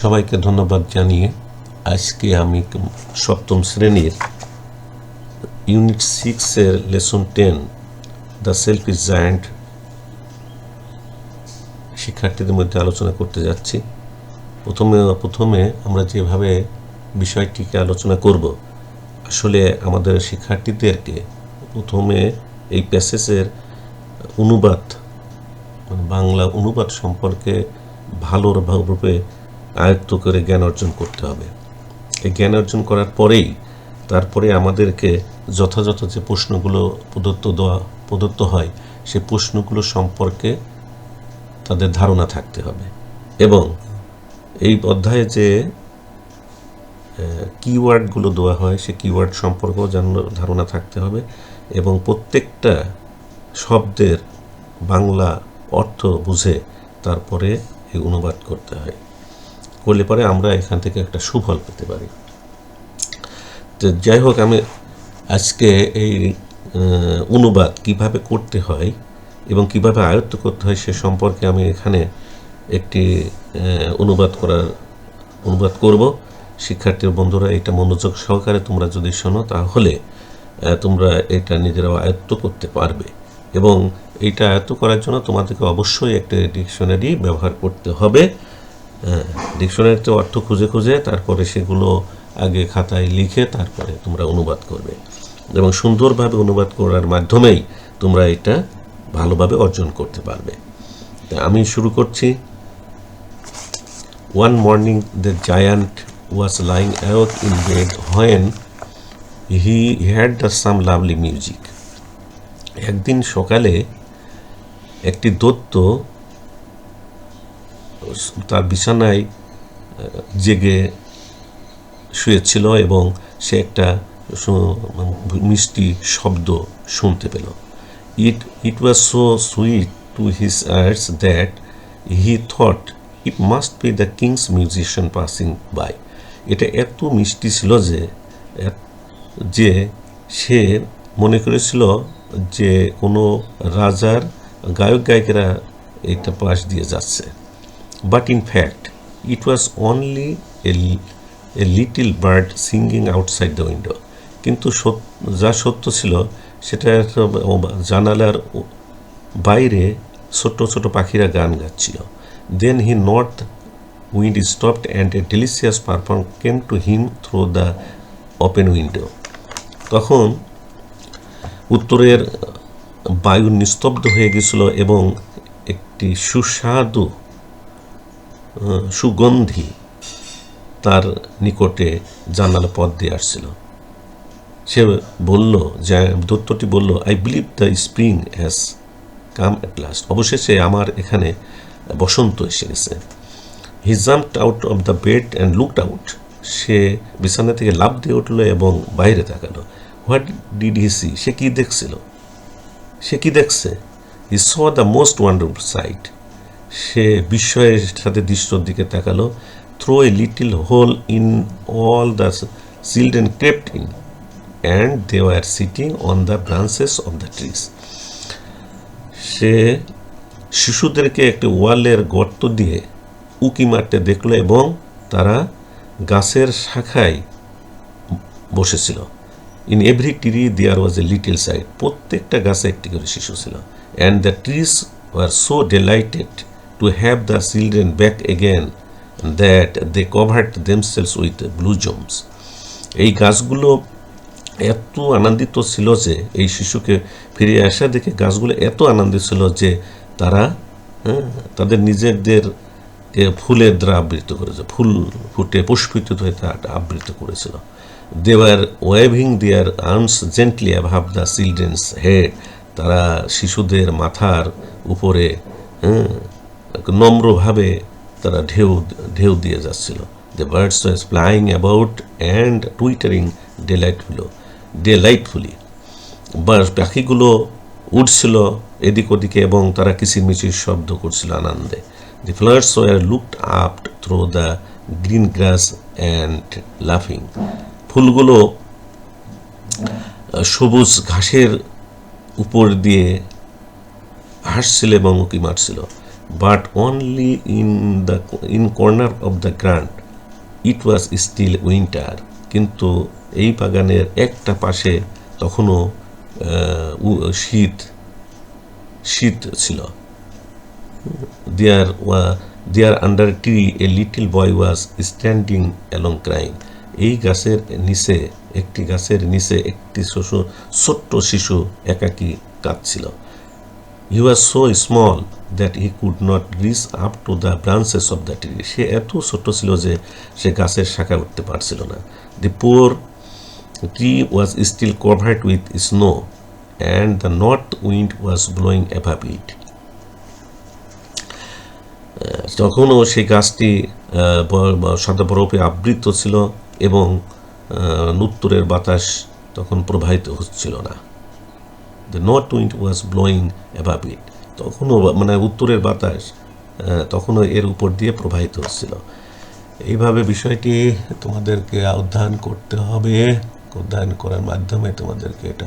সবাইকে ধন্যবাদ জানিয়ে আজকে আমি সপ্তম শ্রেণীর ইউনিট 6 এর lesson 10 the self is giant শিক্ষার্থীদের মধ্যে আলোচনা করতে যাচ্ছি। প্রথমে আমরা যেভাবে বিষয়টিকে আলোচনা করব, আসলে আমাদের শিক্ষার্থীদেরকে প্রথমে এই প্যাসেজের অনুবাদ মানে বাংলা অনুবাদ সম্পর্কে ভালোভাবে আয়ত্ত করে জ্ঞান অর্জন করতে হবে। এই জ্ঞান অর্জন করার পরেই তারপরে আমাদেরকে যথাযথ যে প্রশ্নগুলো প্রদত্ত হয় সেই প্রশ্নগুলো সম্পর্কে তাদের ধারণা থাকতে হবে এবং এই অধ্যায়ে যে কিওয়ার্ডগুলো দেওয়া হয় সেই কিওয়ার্ড সম্পর্কেও ধারণা থাকতে হবে এবং প্রত্যেকটা শব্দের বাংলা অর্থ বুঝে তারপরে এই অনুবাদ করতে হয়। করলে পরে আমরা এখান থেকে একটা সুফল পেতে পারি। তো যাই হোক, আমি আজকে এই অনুবাদ কিভাবে করতে হয় এবং কিভাবে আয়ত্ত করতে হয় সে সম্পর্কে আমি এখানে একটি অনুবাদ করব। শিক্ষার্থী বন্ধুরা, এটা মনোযোগ সহকারে তোমরা যদি শোনো তাহলে তোমরা এটা নিজেরাও আয়ত্ত করতে পারবে এবং এইটা আয়ত্ত করার জন্য তোমাদেরকে অবশ্যই একটা ডিকশনারি ব্যবহার করতে হবে। ডিকশনারিতে অর্থ খুঁজে তারপরে সেগুলো আগে খাতায় লিখে তারপরে তোমরা অনুবাদ করবে এবং সুন্দরভাবে অনুবাদ করার মাধ্যমেই তোমরা এটা ভালোভাবে অর্জন করতে পারবে। আমি শুরু করছি। One morning the giant was lying awake in bed when he heard some lovely music. একদিন সকালে একটি দৈত্য তার বিছানায় জেগে শুয়েছিল এবং সে একটা মিষ্টি শব্দ শুনতে পেল। It was so sweet to his ears that he thought it must be the king's musician passing by. এটা এত মিষ্টি ছিল যে সে মনে করেছিল যে কোনো রাজার গায়ক গায়িকারা এটা পাশ দিয়ে যাচ্ছে। But in fact, it was only a little bird singing outside the window. কিন্তু যা সত্য ছিল সেটা জানালার বাইরে ছোট ছোট পাখিরা গান গাচ্ছিল। Then he north wind stopped and a delicious perfume came to him through the open window. তখন উত্তরের বায়ু নিস্তব্ধ হয়ে গেছিল এবং একটি সুস্বাদু সুগন্ধি তার নিকটে জানালা পথ দিয়ে আসছিল। সে বলল, দৈত্যটি বলল, I believe the spring has come at last. অবশেষে আমার এখানে বসন্ত এসে গেছে। He jumped out of the bed and looked out. সে বিছানা থেকে লাফ দিয়ে উঠল এবং বাইরে তাকালো। What did he see? সে কি দেখছে? He saw the most wonderful sight. সে বিস্ময়ের সাথে দৃশ্যর দিকে তাকালো। Through a little hole in all the children crept in and they were sitting on the branches of the trees. সে শিশুদেরকে একটি ওয়ালের গর্ত দিয়ে উকি মারতে দেখলো এবং তারা গাছের শাখায় বসেছিল। In every tree there was a little side. প্রত্যেকটা গাছে একটি করে শিশু ছিল। And the trees were so delighted to have the children back again that they covered themselves with blue joms. এই গাছগুলো এত আনন্দিত ছিল যে এই শিশুকে ফিরে আসা দেখে গাছগুলো এত আনন্দিত ছিল যে তারা তাদের নিজেদেরকে ফুলের দ্বারা আবৃত করেছে। ফুল ফুটে পুষ্পিত হয়ে তা আবৃত করেছিল। They were waving their arms gently above the children's head. তারা শিশুদের মাথার উপরে নম্রভাবে তারা ঢেউ দিয়ে যাচ্ছিল। The birds was flying about and twittering delightfully. পাখিগুলো উড়ছিল এদিক ওদিকে এবং তারা কিচিরমিচির শব্দ করছিল আনন্দে। The flowers were looked up through the green grass and লাফিং। ফুলগুলো সবুজ ঘাসের উপর দিয়ে হাসছিল এবং উঁকি মারছিল। but only in corner of the grant it was still winter. কিন্তু এই বাগানের একটা পাশে তখনও শীত ছিল। There under a tree a little boy was standing along crying. এই গাছের নিচে একটি ছোট্ট শিশু একাকী কাঁদছিল। He was so small that he could not reach up to the branches of the tree. সে এত ছোট ছিল যে সে গাছের শাখায় উঠতে পারছিল না। The poor tree was still covered with snow and the north wind was blowing above it. তখনও সেই গাছটি সাদা বরফে আবৃত ছিল এবং উত্তরের বাতাস তখন প্রবাহিত হচ্ছিল না। The north wind was blowing above it. তখনও মানে উত্তরের বাতাস তখনও এর উপর দিয়ে প্রবাহিত হচ্ছিল। এইভাবে বিষয়টি তোমাদেরকে অধ্যয়ন করতে হবে। অধ্যয়ন করার মাধ্যমে তোমাদেরকে এটা